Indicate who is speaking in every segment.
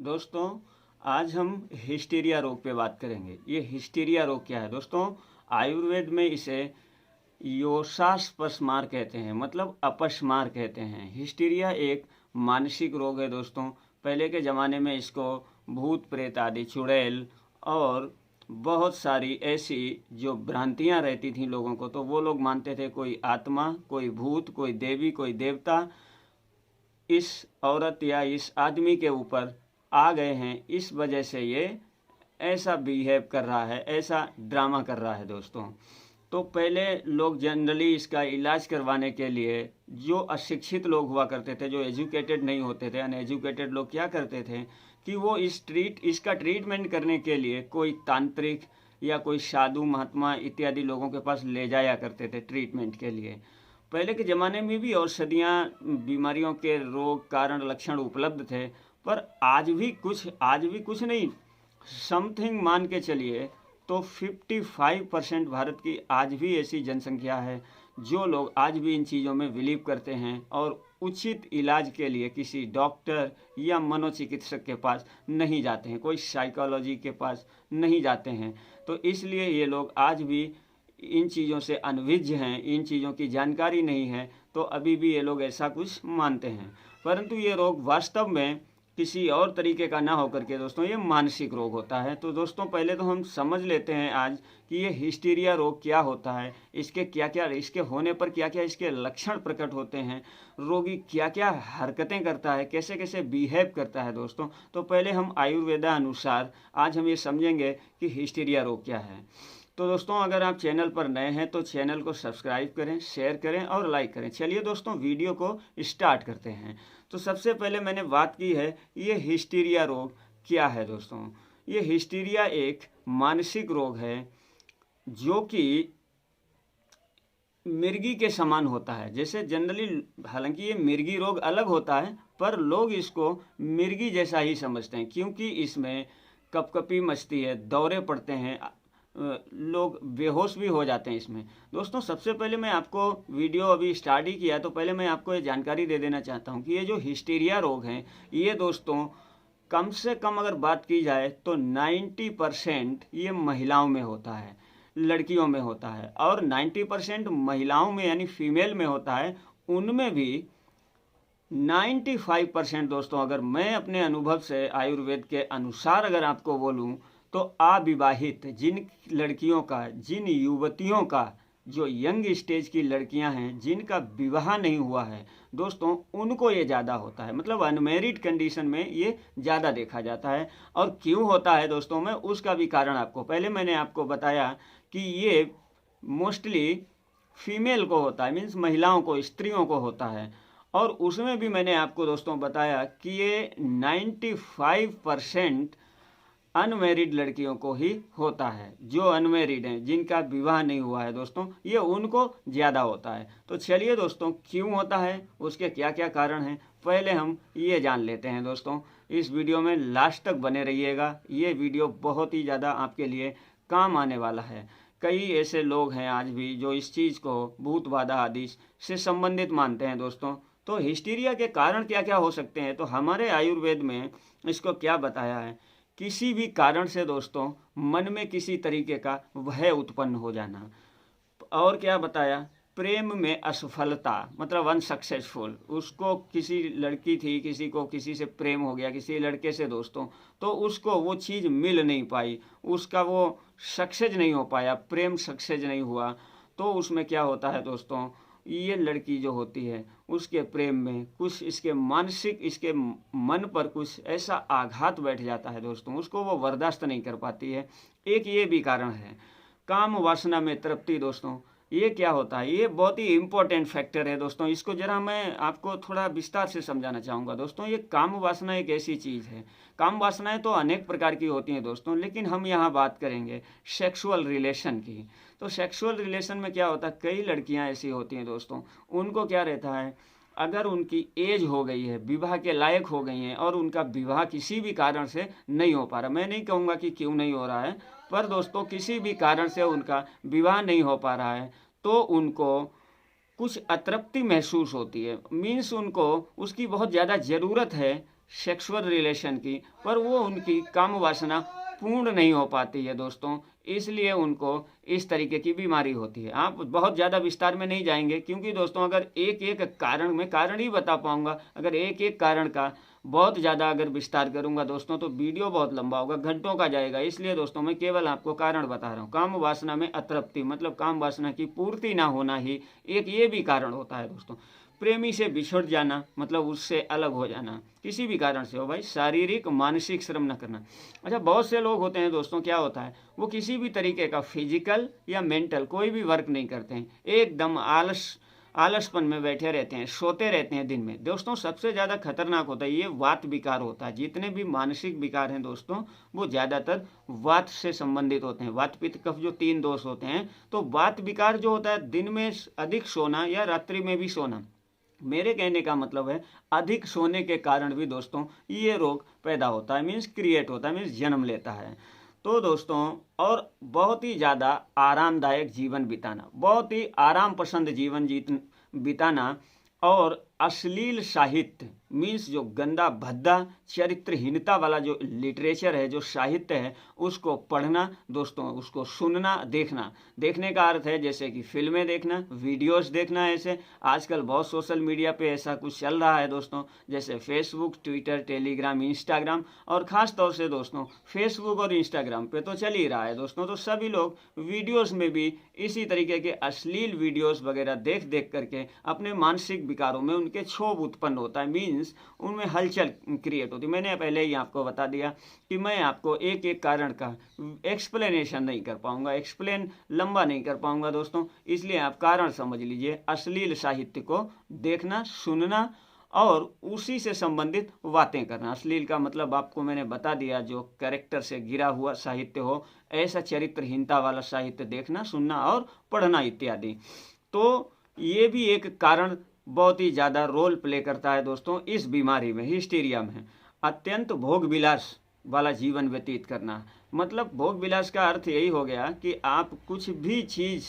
Speaker 1: दोस्तों, आज हम हिस्टीरिया रोग पे बात करेंगे। ये हिस्टीरिया रोग क्या है दोस्तों? आयुर्वेद में इसे योशास्पसमार कहते हैं, मतलब अपस्मार कहते हैं। हिस्टीरिया एक मानसिक रोग है दोस्तों। पहले के ज़माने में इसको भूत प्रेत आदि चुड़ैल और बहुत सारी ऐसी जो भ्रांतियां रहती थी लोगों को, तो वो लोग मानते थे कोई आत्मा, कोई भूत, कोई देवी, कोई देवता इस औरत या इस आदमी के ऊपर आ गए हैं। इस वजह से ये ऐसा बिहेव कर रहा है, ऐसा ड्रामा कर रहा है दोस्तों। तो पहले लोग जनरली इसका इलाज करवाने के लिए जो अशिक्षित लोग हुआ करते थे, जो एजुकेटेड नहीं होते थे, अनएजुकेटेड लोग क्या करते थे कि वो इसका ट्रीटमेंट करने के लिए कोई तांत्रिक या कोई साधु महात्मा इत्यादि लोगों के पास ले जाया करते थे ट्रीटमेंट के लिए। पहले के ज़माने में भी औषधियाँ बीमारियों के रोग कारण लक्षण उपलब्ध थे, पर आज भी कुछ नहीं, समथिंग मान के चलिए तो 55% भारत की आज भी ऐसी जनसंख्या है जो लोग आज भी इन चीज़ों में बिलीव करते हैं और उचित इलाज के लिए किसी डॉक्टर या मनोचिकित्सक के पास नहीं जाते हैं, कोई साइकोलॉजी के पास नहीं जाते हैं। तो इसलिए ये लोग आज भी इन चीज़ों से अनभिज्ञ हैं, इन चीज़ों की जानकारी नहीं है, तो अभी भी ये लोग ऐसा कुछ मानते हैं। परंतु ये रोग वास्तव में किसी और तरीके का ना होकर के दोस्तों ये मानसिक रोग होता है। तो दोस्तों पहले तो हम समझ लेते हैं आज कि ये हिस्टीरिया रोग क्या होता है, इसके होने पर क्या क्या इसके लक्षण प्रकट होते हैं, रोगी क्या क्या हरकतें करता है, कैसे कैसे बिहेव करता है दोस्तों। तो पहले हम आयुर्वेदा अनुसार आज हम ये समझेंगे कि हिस्टीरिया रोग क्या है। तो दोस्तों अगर आप चैनल पर नए हैं तो चैनल को सब्सक्राइब करें, शेयर करें और लाइक करें। चलिए दोस्तों वीडियो को स्टार्ट करते हैं। तो सबसे पहले मैंने बात की है ये हिस्टीरिया रोग क्या है दोस्तों। ये हिस्टीरिया एक मानसिक रोग है जो कि मिर्गी के समान होता है। जैसे जनरली, हालांकि ये मिर्गी रोग अलग होता है, पर लोग इसको मिर्गी जैसा ही समझते हैं क्योंकि इसमें कपकपी मचती है, दौरे पड़ते हैं, लोग बेहोश भी हो जाते हैं इसमें। दोस्तों सबसे पहले मैं आपको वीडियो अभी स्टार्ट ही किया तो पहले मैं आपको ये जानकारी दे देना चाहता हूँ कि ये जो हिस्टीरिया रोग हैं ये दोस्तों कम से कम अगर बात की जाए तो 90% ये महिलाओं में होता है, लड़कियों में होता है, और 90% महिलाओं में यानी फीमेल में होता है। उनमें भी 95% दोस्तों, अगर मैं अपने अनुभव से आयुर्वेद के अनुसार अगर आपको बोलूं तो अविवाहित जिन लड़कियों का, जिन युवतियों का, जो यंग स्टेज की लड़कियां हैं जिनका विवाह नहीं हुआ है दोस्तों, उनको ये ज़्यादा होता है। मतलब अनमेरिड कंडीशन में ये ज़्यादा देखा जाता है। और क्यों होता है दोस्तों, मैं उसका भी कारण आपको पहले मैंने आपको बताया कि ये मोस्टली फीमेल को होता है, मीन्स महिलाओं को, स्त्रियों को होता है। और उसमें भी मैंने आपको दोस्तों बताया कि ये 95% अनमेरिड लड़कियों को ही होता है। जो अनमेरिड हैं, जिनका विवाह नहीं हुआ है दोस्तों, ये उनको ज़्यादा होता है। तो चलिए दोस्तों क्यों होता है, उसके क्या क्या कारण हैं, पहले हम ये जान लेते हैं दोस्तों। इस वीडियो में लास्ट तक बने रहिएगा, ये वीडियो बहुत ही ज़्यादा आपके लिए काम आने वाला है। कई ऐसे लोग हैं आज भी जो इस चीज़ को भूत बाधा आदि से संबंधित मानते हैं दोस्तों। तो हिस्टीरिया के कारण क्या क्या हो सकते हैं, तो हमारे आयुर्वेद में इसको क्या बताया है, किसी भी कारण से दोस्तों मन में किसी तरीके का भय उत्पन्न हो जाना। और क्या बताया, प्रेम में असफलता, मतलब अनसक्सेसफुल। उसको किसी लड़की थी, किसी को किसी से प्रेम हो गया, किसी लड़के से दोस्तों, तो उसको वो चीज़ मिल नहीं पाई, उसका वो सक्सेस नहीं हो पाया, प्रेम सक्सेस नहीं हुआ। तो उसमें क्या होता है दोस्तों, ये लड़की जो होती है उसके प्रेम में कुछ इसके मानसिक, इसके मन पर कुछ ऐसा आघात बैठ जाता है दोस्तों, उसको वो बर्दाश्त नहीं कर पाती है। एक ये भी कारण है। काम वासना में तृप्ति दोस्तों, ये क्या होता है, ये बहुत ही इंपॉर्टेंट फैक्टर है दोस्तों। इसको जरा मैं आपको थोड़ा विस्तार से समझाना चाहूँगा दोस्तों। ये काम वासना एक ऐसी चीज़ है, काम वासनाएं तो अनेक प्रकार की होती हैं दोस्तों, लेकिन हम यहाँ बात करेंगे सेक्सुअल रिलेशन की। तो सेक्सुअल रिलेशन में क्या होता है, कई लड़कियाँ ऐसी होती हैं दोस्तों, उनको क्या रहता है, अगर उनकी एज हो गई है, विवाह के लायक हो गई हैं, और उनका विवाह किसी भी कारण से नहीं हो पा रहा, मैं नहीं कहूँगा कि क्यों नहीं हो रहा है, पर दोस्तों किसी भी कारण से उनका विवाह नहीं हो पा रहा है, तो उनको कुछ अतृप्ति महसूस होती है। मीन्स उनको उसकी बहुत ज़्यादा ज़रूरत है सेक्सुअल रिलेशन की, पर वो उनकी काम वासना पूर्ण नहीं हो पाती है दोस्तों, इसलिए उनको इस तरीके की बीमारी होती है। आप बहुत ज़्यादा विस्तार में नहीं जाएंगे, क्योंकि दोस्तों अगर एक एक कारण में कारण ही बता पाऊंगा, अगर एक एक कारण का बहुत ज़्यादा अगर विस्तार करूंगा दोस्तों तो वीडियो बहुत लंबा होगा, घंटों का जाएगा। इसलिए दोस्तों मैं केवल आपको कारण बता रहा हूँ। काम वासना में अतृप्ति मतलब काम वासना की पूर्ति ना होना ही एक ये भी कारण होता है दोस्तों। प्रेमी से बिछुड़ जाना मतलब उससे अलग हो जाना, किसी भी कारण से हो भाई, शारीरिक मानसिक श्रम न करना। अच्छा, बहुत से लोग होते हैं दोस्तों, क्या होता है, वो किसी भी तरीके का फिजिकल या मेंटल कोई भी वर्क नहीं करते हैं, एकदम आलसपन में बैठे रहते हैं, सोते रहते हैं दिन में। दोस्तों सबसे ज़्यादा खतरनाक होता है ये वात विकार होता है। जितने भी मानसिक विकार हैं दोस्तों वो ज़्यादातर वात से संबंधित होते हैं। वात पित्त कफ जो 3 दोष होते हैं, तो वात विकार जो होता है दिन में अधिक सोना या रात्रि में भी सोना, मेरे कहने का मतलब है अधिक सोने के कारण भी दोस्तों ये रोग पैदा होता है, मीन्स क्रिएट होता है, मीन्स जन्म लेता है। तो दोस्तों और बहुत ही ज़्यादा आरामदायक जीवन बिताना, बहुत ही आराम पसंद जीवन बिताना, और अश्लील साहित्य मीन्स जो गंदा भद्दा चरित्रहीनता वाला जो लिटरेचर है, जो साहित्य है, उसको पढ़ना दोस्तों, उसको सुनना, देखना। देखने का अर्थ है जैसे कि फिल्में देखना, वीडियोस देखना। ऐसे आजकल बहुत सोशल मीडिया पे ऐसा कुछ चल रहा है दोस्तों, जैसे फेसबुक, ट्विटर, टेलीग्राम, इंस्टाग्राम, और ख़ास तौर से दोस्तों फेसबुक और इंस्टाग्राम पे तो चल ही रहा है दोस्तों। तो सभी लोग वीडियोस में भी इसी तरीके के अश्लील वीडियोस वगैरह देख देख करके अपने मानसिक विकारों में उनके क्षोभ उत्पन्न होता है, मीन्स उनमें हलचल क्रिएट होती है। मैंने पहले ही आपको बता दिया कि मैं आपको एक एक कारण का एक्सप्लेनेशन नहीं कर पाऊंगा, एक्सप्लेन लंबा नहीं कर पाऊंगा दोस्तों, इसलिए आप कारण समझ लीजिए। अश्लील साहित्य को देखना, सुनना और उसी से संबंधित बातें करना। अश्लील का मतलब आपको मैंने बता दिया, जो कैरेक्टर से गिरा हुआ साहित्य हो, ऐसा चरित्रहीनता वाला साहित्य देखना, सुनना और पढ़ना इत्यादि। तो ये भी एक कारण बहुत ही ज़्यादा रोल प्ले करता है दोस्तों इस बीमारी में, हिस्टीरिया में। अत्यंत भोग विलास वाला जीवन व्यतीत करना, मतलब भोग विलास का अर्थ यही हो गया कि आप कुछ भी चीज़,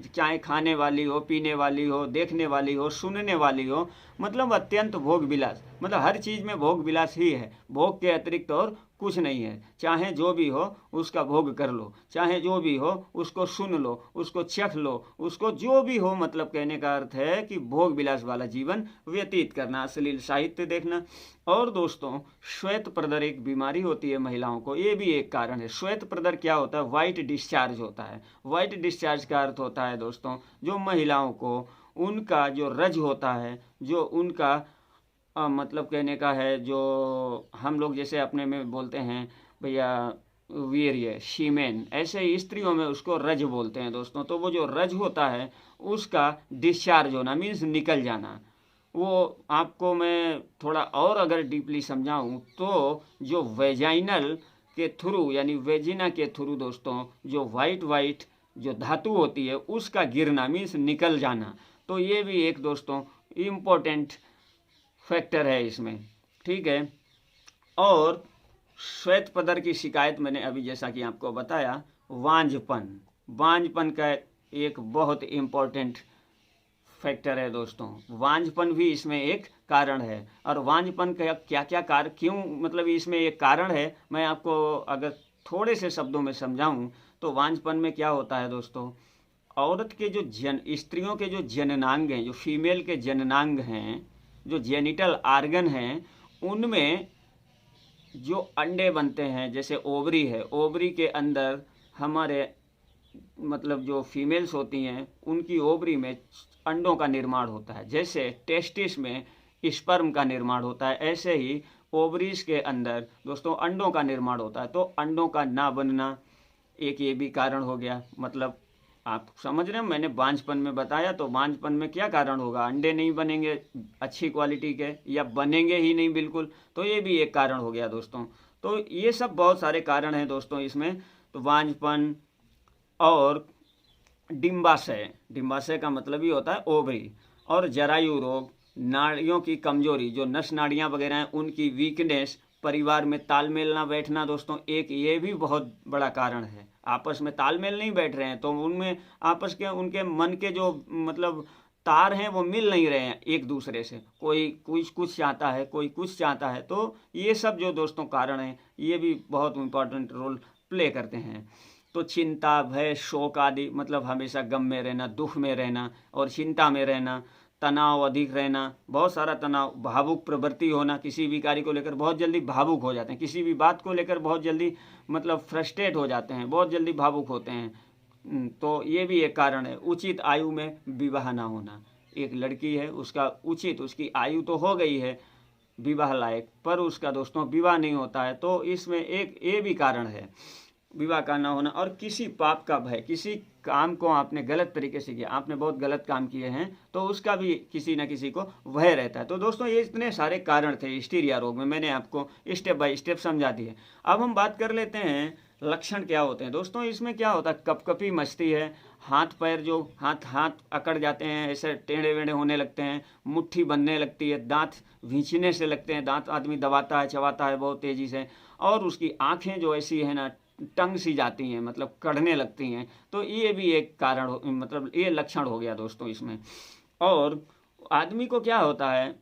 Speaker 1: चाहे खाने वाली हो, पीने वाली हो, देखने वाली हो, सुनने वाली हो, मतलब अत्यंत भोग विलास, मतलब हर चीज़ में भोग विलास ही है, भोग के अतिरिक्त और कुछ नहीं है। चाहे जो भी हो उसका भोग कर लो, चाहे जो भी हो उसको सुन लो, उसको चख लो, उसको जो भी हो, मतलब कहने का अर्थ है कि भोग विलास वाला जीवन व्यतीत करना, अश्लील साहित्य देखना। और दोस्तों श्वेत प्रदर एक बीमारी होती है महिलाओं को, ये भी एक कारण है। श्वेत प्रदर क्या होता है, वाइट डिस्चार्ज होता है। वाइट डिस्चार्ज का अर्थ होता है दोस्तों जो महिलाओं को उनका जो रज होता है, जो उनका मतलब कहने का है, जो हम लोग जैसे अपने में बोलते हैं भैया वीर्य, शीमेन, ऐसे ही स्त्रियों में उसको रज बोलते हैं दोस्तों। तो वो जो रज होता है उसका डिस्चार्ज होना मीन्स निकल जाना, वो आपको मैं थोड़ा और अगर डीपली समझाऊं तो जो वेजाइनल के थ्रू यानी वेजिना के थ्रू दोस्तों जो वाइट वाइट जो धातु होती है उसका गिरना मीन्स निकल जाना। तो ये भी एक दोस्तों इम्पोर्टेंट फैक्टर है इसमें, ठीक है। और श्वेत पदर की शिकायत मैंने अभी जैसा कि आपको बताया, वांझपन, वांझपन का एक बहुत इम्पोर्टेंट फैक्टर है दोस्तों। वांझपन भी इसमें एक कारण है। और वांझपन का क्या क्या कारण, क्यों मतलब इसमें एक कारण है, मैं आपको अगर थोड़े से शब्दों में समझाऊं तो वांझपन में क्या होता है दोस्तों, औरत के जो स्त्रियों के जो जननांग हैं, जो फीमेल के जननांग हैं, जो जेनिटल आर्गन हैं, उनमें जो अंडे बनते हैं, जैसे ओवरी है, ओवरी के अंदर हमारे मतलब जो फीमेल्स होती हैं उनकी ओवरी में अंडों का निर्माण होता है। जैसे टेस्टिस में स्पर्म का निर्माण होता है, ऐसे ही ओवरीज के अंदर दोस्तों अंडों का निर्माण होता है। तो अंडों का ना बनना एक ये भी कारण हो गया। मतलब आप समझ रहे हैं, मैंने बांझपन में बताया, तो बांझपन में क्या कारण होगा, अंडे नहीं बनेंगे अच्छी क्वालिटी के, या बनेंगे ही नहीं बिल्कुल, तो ये भी एक कारण हो गया दोस्तों। तो ये सब बहुत सारे कारण हैं दोस्तों इसमें। तो बांझपन और डिम्बाशय, डिम्बाशय का मतलब ही होता है ओवरी, और जरायु रोग, नाड़ियों की कमजोरी, जो नस नाड़ियाँ वगैरह हैं उनकी वीकनेस, परिवार में तालमेल ना बैठना दोस्तों, एक ये भी बहुत बड़ा कारण है। आपस में तालमेल नहीं बैठ रहे हैं तो उनमें आपस के उनके मन के जो मतलब तार हैं वो मिल नहीं रहे हैं एक दूसरे से, कोई कुछ चाहता है, कोई कुछ चाहता है। तो ये सब जो दोस्तों कारण हैं ये भी बहुत इम्पोर्टेंट रोल प्ले करते हैं। तो चिंता, भय, शोक आदि, मतलब हमेशा गम में रहना, दुख में रहना और चिंता में रहना, तनाव अधिक रहना, बहुत सारा तनाव, भावुक प्रवृत्ति होना, किसी भी कार्य को लेकर बहुत जल्दी भावुक हो जाते हैं, किसी भी बात को लेकर बहुत जल्दी मतलब फ्रस्ट्रेट हो जाते हैं, बहुत जल्दी भावुक होते हैं। तो ये भी एक कारण है। उचित आयु में विवाह ना होना, एक लड़की है उसका उचित, उसकी आयु तो हो गई है विवाह लायक, पर उसका दोस्तों विवाह नहीं होता है, तो इसमें एक ये भी कारण है विवाह का ना होना। और किसी पाप का भय, किसी काम को आपने गलत तरीके से किया, आपने बहुत गलत काम किए हैं तो उसका भी किसी न किसी को भय रहता है। तो दोस्तों ये इतने सारे कारण थे हिस्टीरिया रोग में, मैंने आपको स्टेप बाय स्टेप समझा दिए। अब हम बात कर लेते हैं लक्षण क्या होते हैं। दोस्तों इसमें क्या होता है, कपकपी मचती है, हाथ पैर जो हाथ अकड़ जाते हैं, ऐसे टेढ़े वेढ़े होने लगते हैं, मुट्ठी बनने लगती है, दांत भींचने से लगते हैं, दांत आदमी दबाता है, चबाता है बहुत तेजी से, और उसकी आंखें जो ऐसी है ना टंग सी जाती हैं, मतलब कढ़ने लगती हैं। तो ये भी एक कारण मतलब ये लक्षण हो गया दोस्तों इसमें। और आदमी को क्या होता है,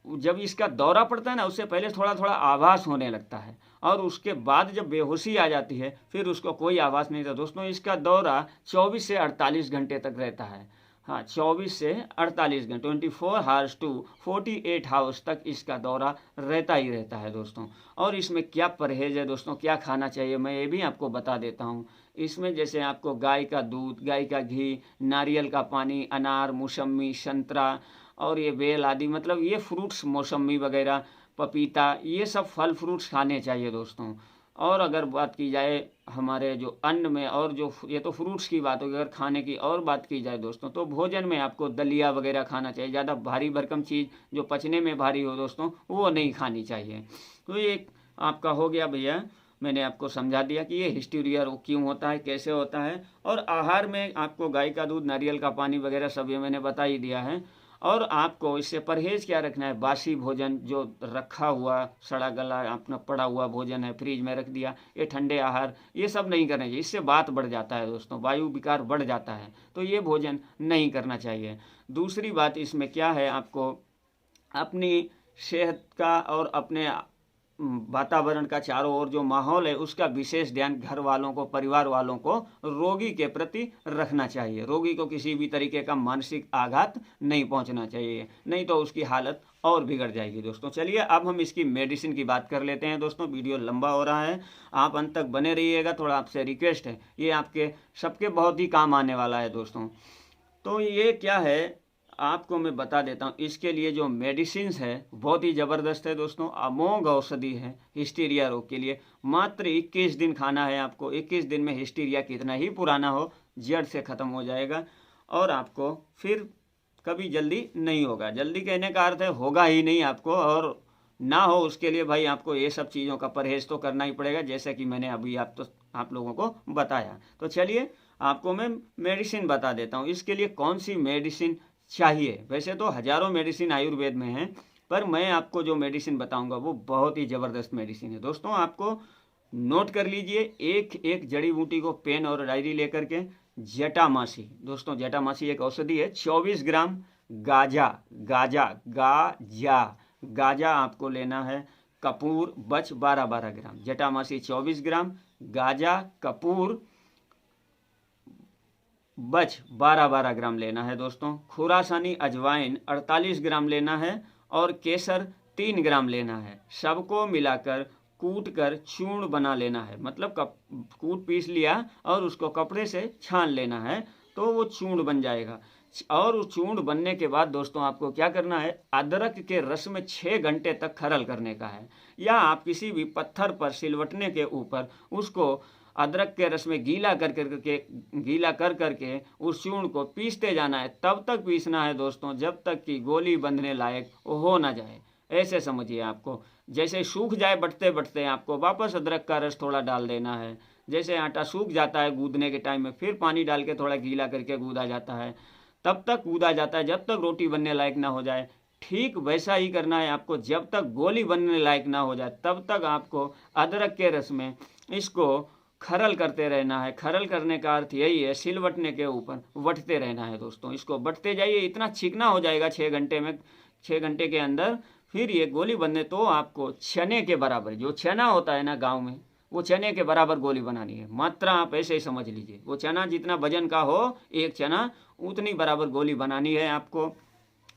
Speaker 1: जब इसका दौरा पड़ता है ना उससे पहले थोड़ा थोड़ा आभास होने लगता है, और उसके बाद जब बेहोशी आ जाती है फिर उसको कोई आभास नहीं था। दोस्तों इसका दौरा 24 से 48 घंटे तक रहता है। हाँ, 24 से 48 घंटे, 24 हावर्स टू 48 हावर्स तक इसका दौरा रहता ही रहता है दोस्तों। और इसमें क्या परहेज है दोस्तों, क्या खाना चाहिए, मैं ये भी आपको बता देता हूँ। इसमें जैसे आपको गाय का दूध, गाय का घी, नारियल का पानी, अनार, मौसमी, संतरा और ये बेल आदि, मतलब ये फ्रूट्स, मौसमी वगैरह, पपीता, ये सब फल फ्रूट्स खाने चाहिए दोस्तों। और अगर बात की जाए हमारे जो अन्न में, और जो ये तो फ्रूट्स की बात होगी, अगर खाने की और बात की जाए दोस्तों तो भोजन में आपको दलिया वगैरह खाना चाहिए। ज़्यादा भारी भरकम चीज़ जो पचने में भारी हो दोस्तों वो नहीं खानी चाहिए। तो ये आपका हो गया भैया, मैंने आपको समझा दिया कि ये हिस्टीरिया रोग क्यों होता है, कैसे होता है। और आहार में आपको गाय का दूध, नारियल का पानी वगैरह सब ये मैंने बता ही दिया है। और आपको इससे परहेज क्या रखना है, बासी भोजन जो रखा हुआ सड़ा गला अपना पड़ा हुआ भोजन है फ्रिज में रख दिया, ये ठंडे आहार, ये सब नहीं करना चाहिए, इससे बात बढ़ जाता है दोस्तों, वायु विकार बढ़ जाता है, तो ये भोजन नहीं करना चाहिए। दूसरी बात इसमें क्या है, आपको अपनी सेहत का और अपने वातावरण का चारों ओर जो माहौल है उसका विशेष ध्यान घर वालों को, परिवार वालों को रोगी के प्रति रखना चाहिए। रोगी को किसी भी तरीके का मानसिक आघात नहीं पहुंचना चाहिए, नहीं तो उसकी हालत और बिगड़ जाएगी दोस्तों। चलिए अब हम इसकी मेडिसिन की बात कर लेते हैं दोस्तों, वीडियो लंबा हो रहा है, आप अंत तक बने रहिएगा, थोड़ा आपसे रिक्वेस्ट है, ये आपके सबके बहुत ही काम आने वाला है दोस्तों। तो ये क्या है आपको मैं बता देता हूँ, इसके लिए जो मेडिसिन है बहुत ही ज़बरदस्त है दोस्तों, अमोघ औषधि है हिस्टीरिया रोग के लिए। मात्र 21 दिन खाना है आपको, 21 दिन में हिस्टीरिया कितना ही पुराना हो जड़ से ख़त्म हो जाएगा, और आपको फिर कभी जल्दी नहीं होगा। जल्दी कहने का अर्थ है होगा ही नहीं आपको, और ना हो उसके लिए भाई आपको ये सब चीज़ों का परहेज तो करना ही पड़ेगा, जैसे कि मैंने अभी आप लोगों को बताया। तो चलिए आपको मैं मेडिसिन बता देता हूँ, इसके लिए कौन सी मेडिसिन चाहिए। वैसे तो हजारों मेडिसिन आयुर्वेद में हैं, पर मैं आपको जो मेडिसिन बताऊंगा वो बहुत ही ज़बरदस्त मेडिसिन है दोस्तों। आपको नोट कर लीजिए, एक एक जड़ी बूटी को पेन और डायरी लेकर के। जटामासी दोस्तों, जटामासी एक औषधि है। 24 ग्राम गाजा, गाजा आपको लेना है। कपूर बच 12 ग्राम। जटामासी 24 ग्राम, गाजा, कपूर बच 12 ग्राम लेना है दोस्तों। खुरासानी अजवाइन 48 ग्राम लेना है, और केसर 3 ग्राम लेना है। सबको मिलाकर कूट कर चूर्ण बना लेना है, मतलब कूट पीस लिया और उसको कपड़े से छान लेना है तो वो चूर्ण बन जाएगा। और उस चूर्ण बनने के बाद दोस्तों आपको क्या करना है, अदरक के रस में 6 घंटे तक खरल करने का है, या आप किसी भी पत्थर पर सिलवटने के ऊपर उसको अदरक के रस में गीला कर करके उस चूर्ण को पीसते जाना है। तब तक पीसना है दोस्तों जब तक कि गोली बंधने लायक हो ना जाए। ऐसे समझिए, आपको जैसे सूख जाए बटते बटते आपको वापस अदरक का रस थोड़ा डाल देना है। जैसे आटा सूख जाता है गूंदने के टाइम में, फिर पानी डाल के थोड़ा गीला करके गूंदा जाता है, तब तक कूदा जाता है जब तक रोटी बनने लायक ना हो जाए। ठीक वैसा ही करना है आपको, जब तक गोली बनने लायक ना हो जाए तब तक आपको अदरक के रस में इसको खरल करते रहना है। खरल करने का अर्थ यही है, सिलवटने के ऊपर वटते रहना है दोस्तों। इसको बटते जाइए, इतना चिकना हो जाएगा 6 घंटे में, 6 घंटे के अंदर फिर ये गोली बनने, तो आपको चने के बराबर, जो चना होता है ना गाँव में, वो चने के बराबर गोली बनानी है। मात्रा आप ऐसे ही समझ लीजिए, वो चना जितना वजन का हो, एक चना उतनी बराबर गोली बनानी है आपको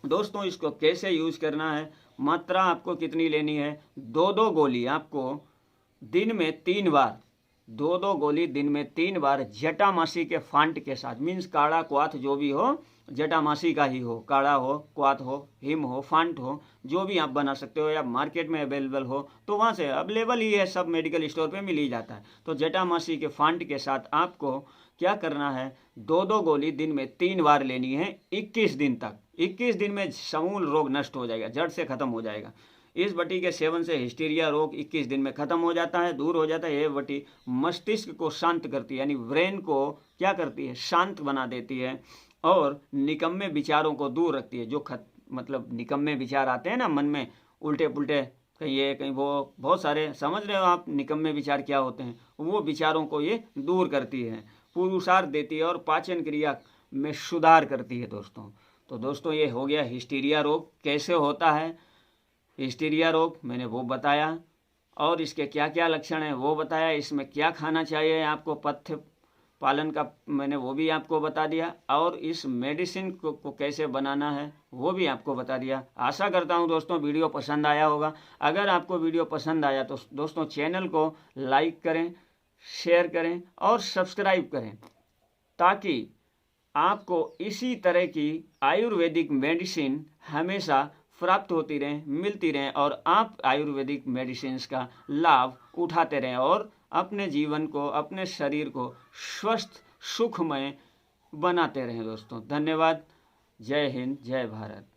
Speaker 1: दोस्तों। इसको कैसे यूज करना है, मात्रा आपको कितनी लेनी है, 2-2 गोली आपको दिन में 3 बार, 2-2 गोली दिन में 3 बार जटामासी के फांट के साथ, मीन्स काढ़ा क्वाथ जो भी हो, जटामासी का ही हो, काढ़ा हो, क्वाथ हो, हिम हो, फांट हो, जो भी आप बना सकते हो, या मार्केट में अवेलेबल हो तो वहाँ से अवेलेबल ही है, सब मेडिकल स्टोर पे मिल ही जाता है। तो जटामासी के फांट के साथ आपको क्या करना है, 2-2 गोली दिन में 3 बार लेनी है 21 दिन तक। 21 दिन में समूल रोग नष्ट हो जाएगा, जड़ से खत्म हो जाएगा। इस बटी के सेवन से हिस्टीरिया रोग 21 दिन में खत्म हो जाता है, दूर हो जाता है। ये बटी मस्तिष्क को शांत करती है, यानी ब्रेन को क्या करती है, शांत बना देती है, और निकम्मे विचारों को दूर रखती है। जो मतलब निकम्मे विचार आते हैं ना मन में, उल्टे पुल्टे, कहीं ये कहीं वो, बहुत सारे, समझ रहे हो आप निकम्मे विचार क्या होते हैं, वो विचारों को ये दूर करती है, पुरुषार्थ देती है, और पाचन क्रिया में सुधार करती है दोस्तों। तो दोस्तों ये हो गया हिस्टीरिया रोग। कैसे होता है हिस्टीरिया रोग, मैंने वो बताया, और इसके क्या क्या लक्षण हैं वो बताया। इसमें क्या खाना चाहिए आपको, पथ्य पालन का मैंने वो भी आपको बता दिया, और इस मेडिसिन को कैसे बनाना है वो भी आपको बता दिया। आशा करता हूँ दोस्तों वीडियो पसंद आया होगा। अगर आपको वीडियो पसंद आया तो दोस्तों चैनल को लाइक करें, शेयर करें और सब्सक्राइब करें, ताकि आपको इसी तरह की आयुर्वेदिक मेडिसिन हमेशा प्राप्त होती रहें, मिलती रहें, और आप आयुर्वेदिक मेडिसिन का लाभ उठाते रहें, और अपने जीवन को, अपने शरीर को स्वस्थ सुखमय बनाते रहें दोस्तों। धन्यवाद। जय हिंद, जय भारत।